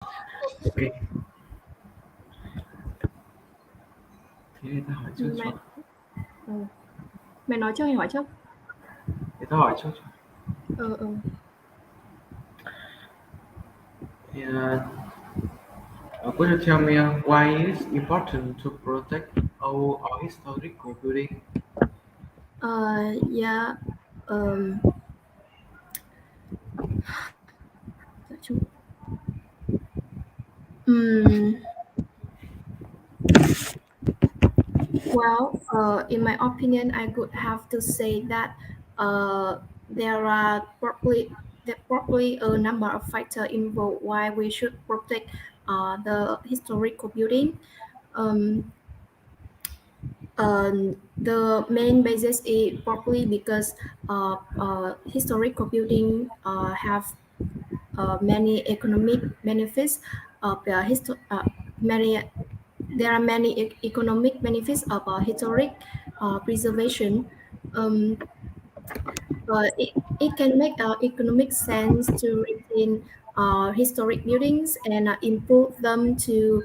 Ok, thế ta hỏi trước cho. Mày ừ. Mày nói trước hay hỏi trước? Thế ta hỏi trước cho. Ừ, ừ. Yeah, could you tell me why it's important to protect our historical building? Yeah. Um, mm, in my opinion, I could have to say that there are probably a number of factors involved why we should protect the historical building. Um, the main basis is probably because historical building have many economic benefits of many there are many economic benefits of historic preservation. Um, it can make economic sense to retain historic buildings and improve them to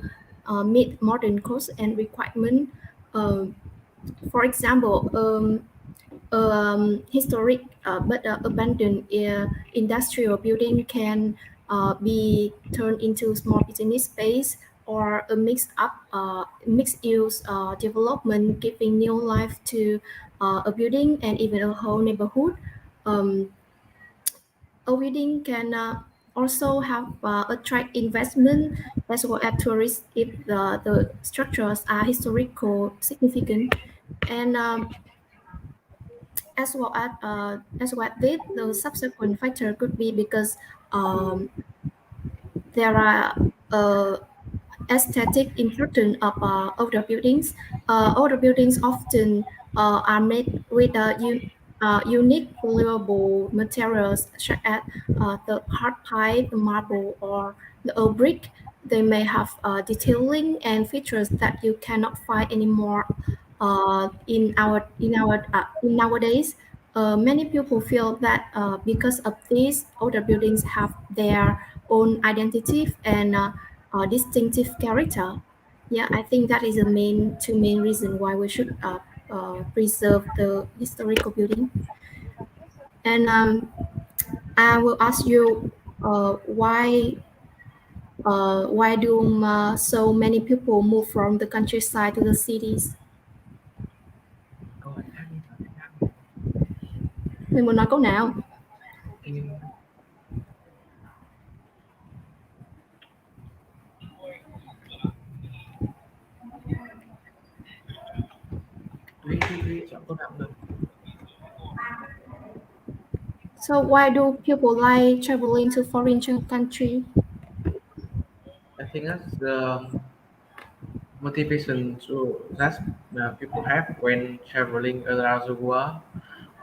meet modern costs and requirements. Um, for example, historic but abandoned industrial building can be turned into small business space or a mixed use development, giving new life to a building and even a whole neighborhood. Um, a building can also have attract investment as well as tourists if the structures are historical significant and as well this the subsequent factor could be because um, there are aesthetic importance of older buildings. Older buildings often are made with unique valuable materials such as the hard pipe, the marble, or the old brick. They may have detailing and features that you cannot find anymore in nowadays. Many people feel that because of these, older buildings have their own identity and distinctive character. Yeah, I think that is the main reason why we should preserve the historical building. And I will ask you why do so many people move from the countryside to the cities? Câu hỏi khác đi, câu hỏi khác đi. Mình muốn nói câu nào? Thì tùy chọn câu nào cũng được. So why do people like traveling to foreign country? I think that's the motivation to that people have when traveling around the world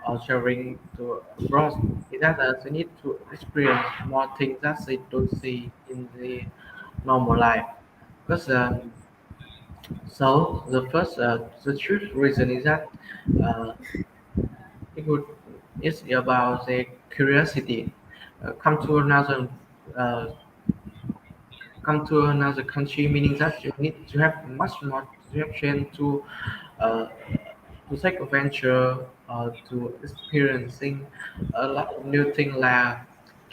or traveling to abroad is that they need to experience more things that they don't see in the normal life. Because so the first the truth reason is that uh, it would it's about the curiosity. Come to another uh, come to another country, meaning that you need to have much more direction uh, to take adventure to experiencing a lot of new things like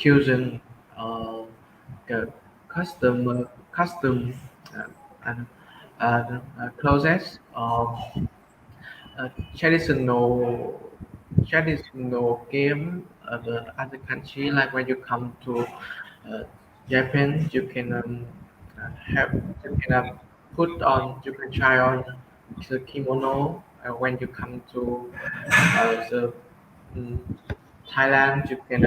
cuisine, uh, the custom uh, and clothes, uh, traditional traditional game of the other country. Like when you come to uh, Japan, you can have you can put on you can try on the kimono. When you come to the mm, Thailand, you can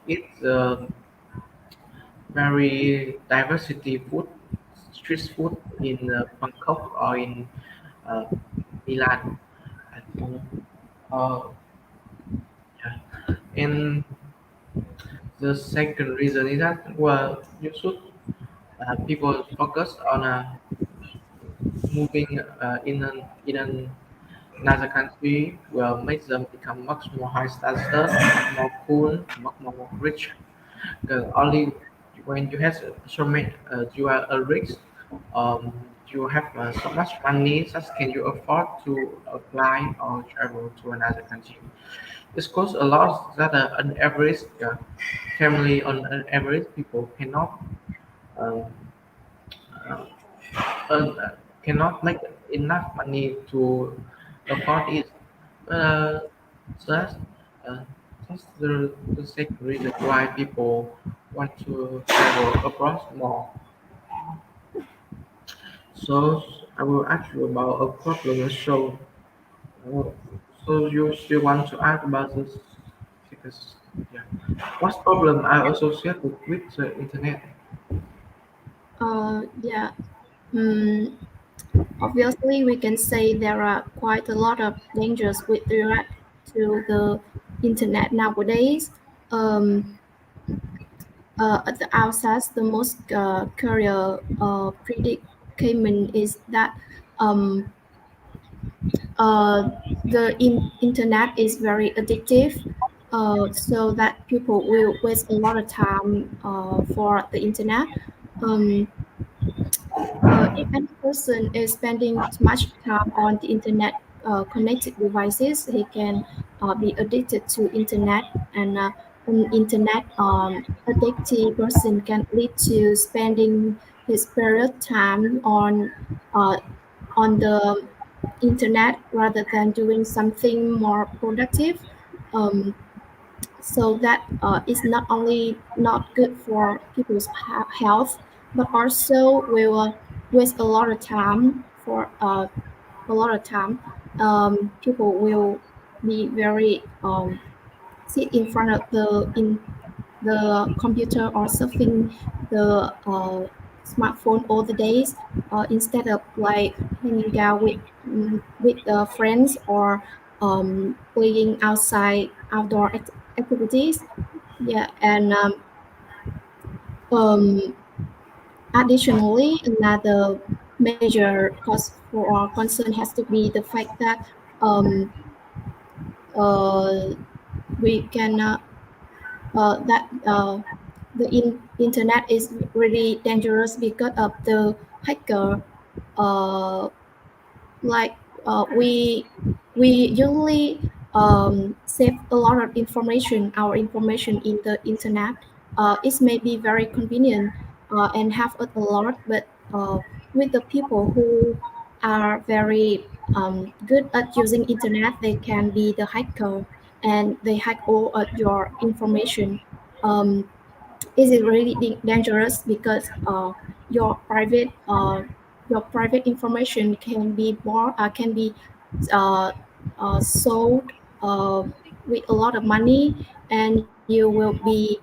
eat the very diversity food, street food in Bangkok or in uh, Milan. I think. Uh, yeah. And the second reason is that well, you should people focus on moving another country will make them become much more high status, much more cool, much more rich. Only when you have so many, you are a rich, um, you have so much money, such can you afford to apply or travel to another country? It costs a lot that an average family, on an average people um, uh, cannot make enough money to afford it. Uh, so uh, that's the second reason why people want to travel abroad more. So I will ask you about a problem. Uh, so you still want to ask about this? Because yeah, what problem are associated with the internet? Yeah. Mm, Obviously, we can say there are quite a lot of dangers with regard to the internet nowadays. Um, at the outset, the most career predicament is that um, uh, the internet is very addictive, so that people will waste a lot of time for the internet. Um, if any person is spending too much time on the internet connected devices, he can be addicted to internet, and an internet addicted person can lead to spending his period time uh, on the internet rather than doing something more productive. Um, so that is not only not good for people's health, but also will waste a lot of time for a lot of time. People will be very sit in front of the computer or surfing the smartphone all the days, instead of like hanging out with friends or playing outside outdoor activities. Yeah, and um, additionally, another major cause for our concern has to be the fact that um, uh, we can that the internet is really dangerous because of the hacker. Uh, like we usually save a lot of information, our information in the internet. It may be very convenient and have a lot, but with the people who are very good at using internet, they can be the hacker, and they hack all of your information. um, is it really dangerous because your private information can be more can be uh, sold uh, with a lot of money, and um, you will be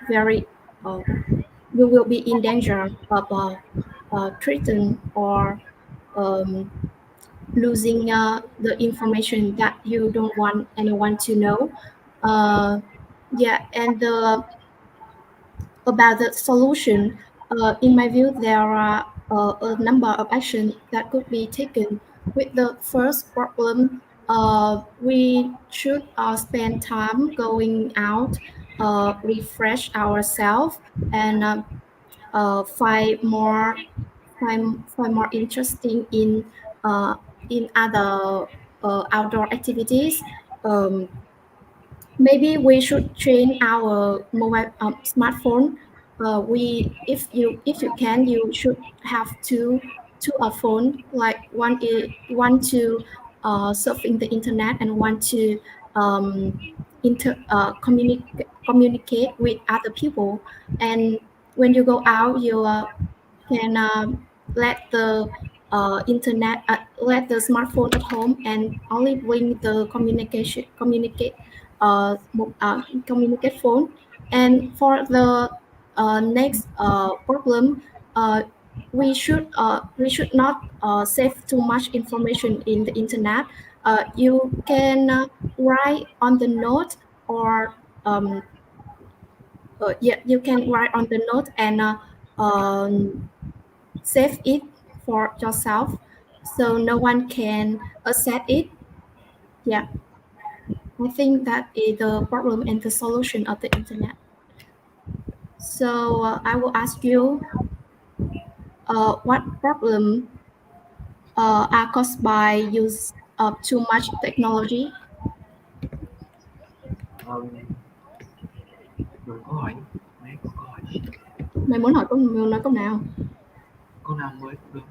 very uh, you will be in danger of threatened or um, losing the information that you don't want anyone to know. Yeah, and about the solution, in my view, there are a number of actions that could be taken. With the first problem, we should spend time going out, refresh ourselves, and find more interesting in other outdoor activities. Um, Maybe we should change our mobile smartphone. If you can, you should have two phone, like one to surfing the internet, and one to communicate with other people. And when you go out, you can let the let the smartphone at home, and only bring the communicate phone. And for the next problem, uh, we should not save too much information in the internet. You can write on the note, or yeah, you can write on the note and save it for yourself, so no one can access it. Yeah. I think that is the problem and the solution of the internet. So I will ask you, what problem are caused by use of too much technology? um, Đừng có hỏi, mấy có hỏi Mày muốn hỏi câu muốn nói câu nào? câu nào mới cũng được.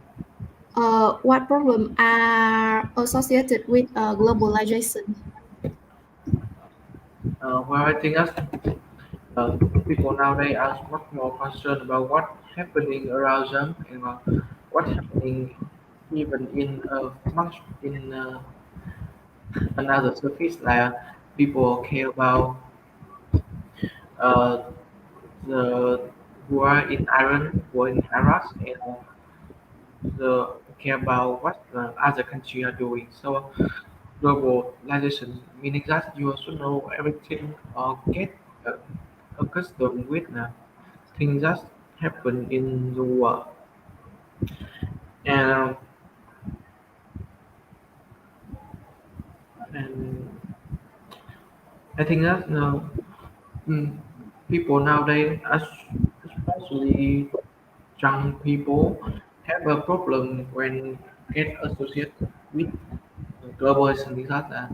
What problem are associated with globalization? Well, I think that people nowadays are much more concerned about what's happening around them and what's happening even in much in another surface. Like people care about uh, the war in Iran, war in Iraq, and the care about what the other country are doing. So globalization meaning that you also know everything or get uh, accustomed with things that happen in the world. And and I think that mm, people nowadays, especially young people, have a problem when get associated with globalization because that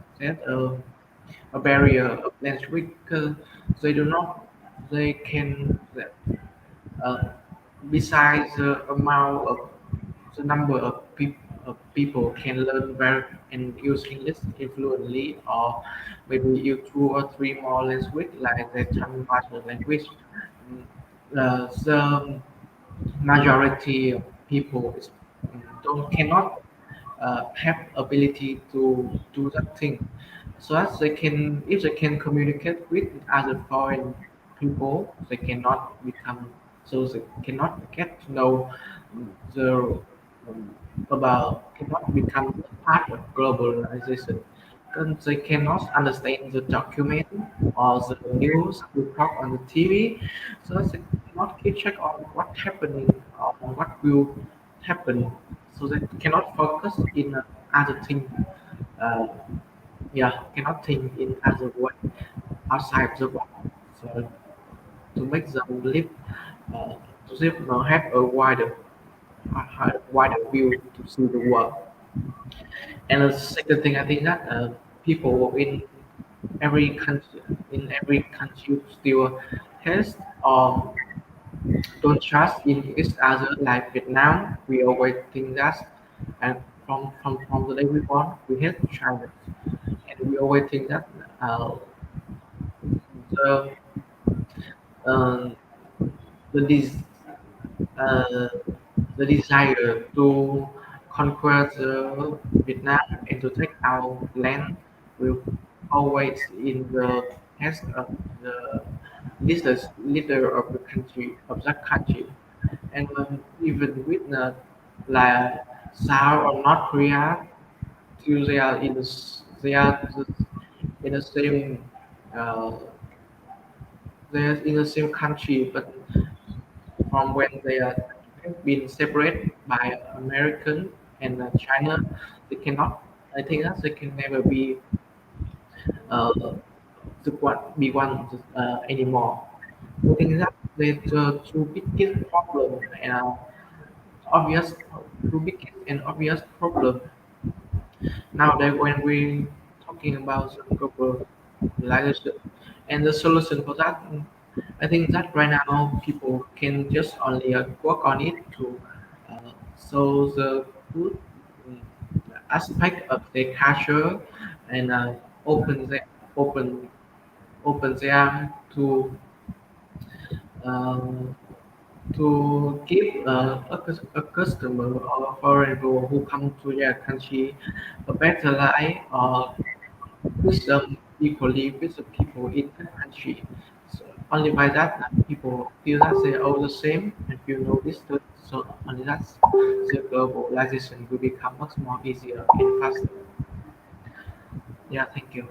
a barrier of language because they do not they can uh, besides the amount of the number of people can learn very and use English fluently or maybe use two or three more language like the Chinese mother language. The majority of people don't cannot have ability to do that thing so as they can if they can communicate with other foreign people they cannot become so they cannot get to know the about cannot become part of globalization because they cannot understand the document or the news report on the TV so they cannot keep check on what's happening or what will happen so they cannot focus in other thing uh, yeah cannot think in other way outside the box so to make them live uh, to live have a wider view to see the world and the second thing I think that people in every country still has or don't trust in each other like Vietnam. We always think that, and from the day we born, we hate China, and we always think that the um, the des- uh, the desire to conquer the Vietnam and to take our land will always in the hands of the leader of the country of that country. And even with like South or North Korea, still they are in the same uh, they're in the same country, but from when they are have been separated by American and China, they cannot. I think that they can never be uh, be one anymore. I think that the two biggest problem obvious two biggest and obvious problem now that when we talking about the globalization and the solution for that I think that right now people can just only work on it to so the good mm, aspect of their culture and open the open open them uh, to give a customer or a foreigner who come to their country a better life or with them equally with the people in the country. So only by that people feel that they are all the same and feel no distance. So only that the globalization will become much more easier and faster. Yeah, thank you.